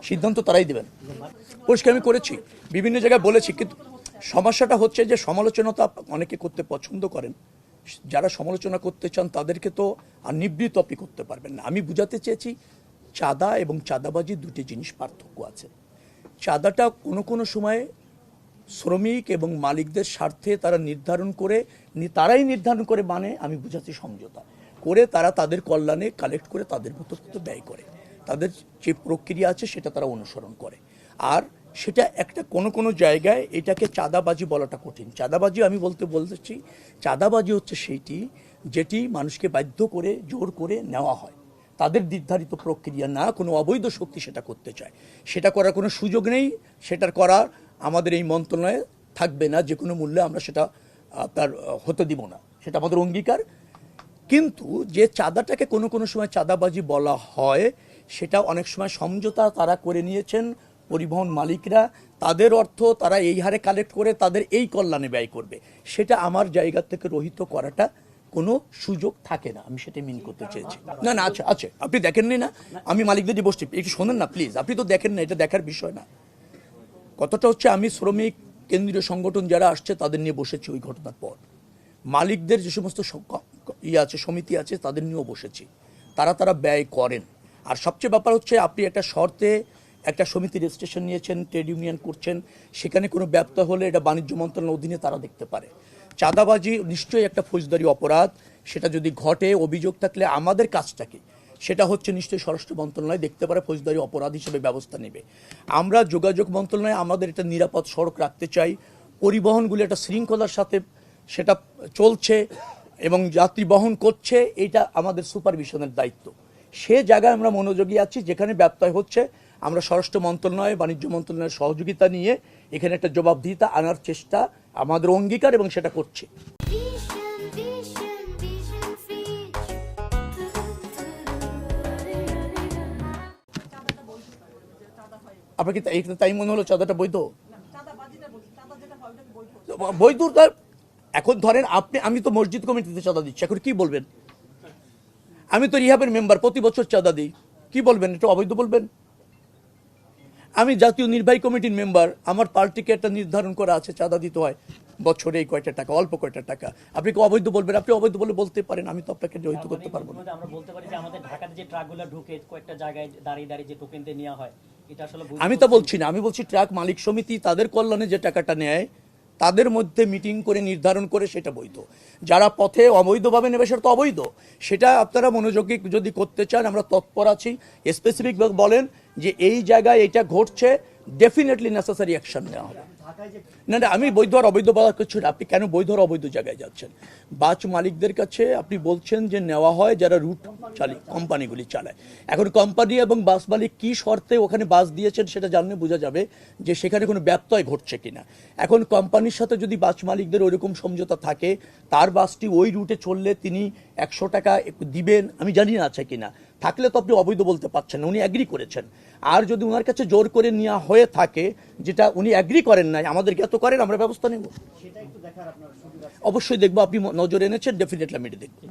সিদ্ধান্ত তারাই দেবেন। পরিষ্কার আমি করেছি, বিভিন্ন জায়গায় বলেছি, কিন্তু সমস্যাটা হচ্ছে যে সমালোচনা তো অনেকে করতে পছন্দ করেন, যারা সমালোচনা করতে চান তাদেরকে তো আর নিবৃত্ত আপনি করতে পারবেন না। আমি বুঝাতে চেয়েছি চাঁদা এবং চাঁদাবাজি দুটি জিনিস পার্থক্য আছে। চাঁদাটা কোনো কোনো সময় শ্রমিক এবং মালিকদের স্বার্থে তারা তারাই নির্ধারণ করে, মানে আমি বুঝাচ্ছি সমঝোতা করে তারা তাদের কল্যাণে কালেক্ট করে তাদের মতো ব্যয় করে, তাদের যে প্রক্রিয়া আছে সেটা তারা অনুসরণ করে। আর সেটা একটা কোনো জায়গায় এটাকে চাঁদাবাজি বলাটা কঠিন। চাঁদাবাজি আমি বলতেছি চাঁদাবাজি হচ্ছে সেইটি যেটি মানুষকে বাধ্য করে জোর করে নেওয়া হয়, তাদের নির্ধারিত প্রক্রিয়া না, কোনো অবৈধ শক্তি সেটা করতে চায়, সেটা করার কোনো সুযোগ নেই। সেটার করার আমাদের এই মন্ত্রণালয়ে থাকবে না, যে কোনো মূল্যে আমরা সেটা তার হতে দিব না, সেটা আমাদের অঙ্গীকার। কিন্তু যে চাঁদাটাকে কোনো সময় চাঁদাবাজি বলা হয়, সেটা অনেক সময় সমঝোতা তারা করে নিয়েছেন পরিবহন মালিকরা, তাদের অর্থ তারা এই হারে কালেক্ট করে তাদের এই কল্যাণে ব্যয় করবে, সেটা আমার জায়গা থেকে রহিত করাটা কোনো সুযোগ থাকে না। আমি সেটা মিন করতে চেয়েছি। না আছে আপনি দেখেননি না, আমি মালিকদের বসছি, একটু শোনেন না প্লিজ, আপনি তো দেখেন না, এটা দেখার বিষয় না। কতটা হচ্ছে আমি শ্রমিক কেন্দ্রীয় সংগঠন যারা আসছে তাদের নিয়ে বসেছি ওই ঘটনার পর, মালিকদের যে সমস্ত আছে সমিতি আছে তাদের নিয়েও বসেছি, তারা ব্যয় করেন। আর সবচেয়ে ব্যাপার হচ্ছে আপনি একটা শর্তে একটা সমিতি রেজিস্ট্রেশন নিয়েছেন, ট্রেড ইউনিয়ন করছেন, সেখানে কোনো ব্যত্যয় হলে এটা বাণিজ্য মন্ত্রণালয়ের অধীনে তারা দেখতে পারে। চাঁদাবাজি নিশ্চয়ই একটা ফৌজদারি অপরাধ, সেটা যদি ঘটে অভিযোগ থাকলে আমাদের কাজটাকে সেটা হচ্ছে নিশ্চয়ই স্বরাষ্ট্র মন্ত্রণালয় দেখতে পারে, ফৌজদারি অপরাধ হিসেবে ব্যবস্থা নেবে। আমরা যোগাযোগ মন্ত্রণালয়ে আমাদের একটা নিরাপদ সড়ক রাখতে চাই, পরিবহনগুলো একটা শৃঙ্খলার সাথে সেটা চলছে এবং যাত্রী বহন করছে, এইটা আমাদের সুপারভিশনের দায়িত্ব। সে জায়গায় আমরা মনোযোগী আছি, যেখানে ব্যত্যয় হচ্ছে আমরা স্বরাষ্ট্র মন্ত্রণালয় বাণিজ্য মন্ত্রণালয়ের সহযোগিতা নিয়ে এখানে একটা জবাবদিহিতা আনার চেষ্টা আমাদের অঙ্গীকার, এবং সেটা করছি। আপনাকে তাই মনে হলো চাঁদাটা বৈধ? বৈধ এখন ধরেন আমি তো মসজিদ কমিটিতে চাঁদা দিচ্ছি, এখন কি বলবেন? আমি তো রিহাবের মেম্বার, প্রতি বছর চাঁদা দিই, কি বলবেন? এটা অবৈধ বলবেন? আমি জাতীয় নির্বাহী কমিটির মেম্বার, আমার পার্টিকে একটা নির্ধারণ করা আছে চাঁদা দিতে হয় বছরে এই কয়টা টাকা, অল্প কয়টা টাকা, আপনি কি অবৈধ বলবেন? আপনি অবৈধ বলতে পারেন, আমি তো আপনাকে জড়িত করতে পারবো না। আমরা বলতে পারি যে আমাদের ঢাকাতে যে ট্রাকগুলো ঢুকে কয়েকটা জায়গায় দাঁড়িয়ে যে টোকেন দিয়ে নেওয়া হয়, এটা আসলে আমি তো বলছি না, আমি বলছি ট্রাক মালিক সমিতি তাদের কল্যাণে যে টাকাটা নেয় তাদের মধ্যে মিটিং করে নির্ধারণ করে সেটা বৈধ। যারা পথে অবৈধভাবে নেবে সেটা তো অবৈধ, সেটা আপনারা মনোযোগী যদি করতে চান আমরা তৎপর আছি। স্পেসিফিক বলেন যে এই জায়গায় এটা ঘটছে, ডেফিনেটলি নেসেসারি অ্যাকশন নেওয়া হবে। না আমি বৈধ আর অবৈধ বলার কিছু না, আপনি কেন বৈধ আর অবৈধ জায়গায় যাচ্ছেন? বাস মালিকদের কাছে আপনি বলছেন যে নেওয়া হয় যারা রুট কোম্পানিগুলি চালায়। এখন কোম্পানি এবং বাস মালিক কি শর্তে ওখানে বাস দিয়েছেন সেটা জানলে বোঝা যাবে যে সেখানে কোনো ব্যত্যয় ঘটছে কিনা। এখন কোম্পানির সাথে যদি বাস মালিকদের ওইরকম সমঝোতা থাকে, তার বাসটি ওই রুটে চললে তিনি 100 টাকা দিবেন, আমি জানি না আছে কিনা, থাকলে তো আপনি অবৈধ বলতে পারছেন না, উনি অ্যাগ্রি করেছেন। আর যদি ওনার কাছে জোর করে নেওয়া হয়ে থাকে যেটা উনি অ্যাগ্রি করেন নাই, আমাদেরকে এত করেন, আমরা ব্যবস্থা নেব। অবশ্যই দেখবো, আপনি নজর এনেছেন, ডেফিনেটলি আমি দেখবো।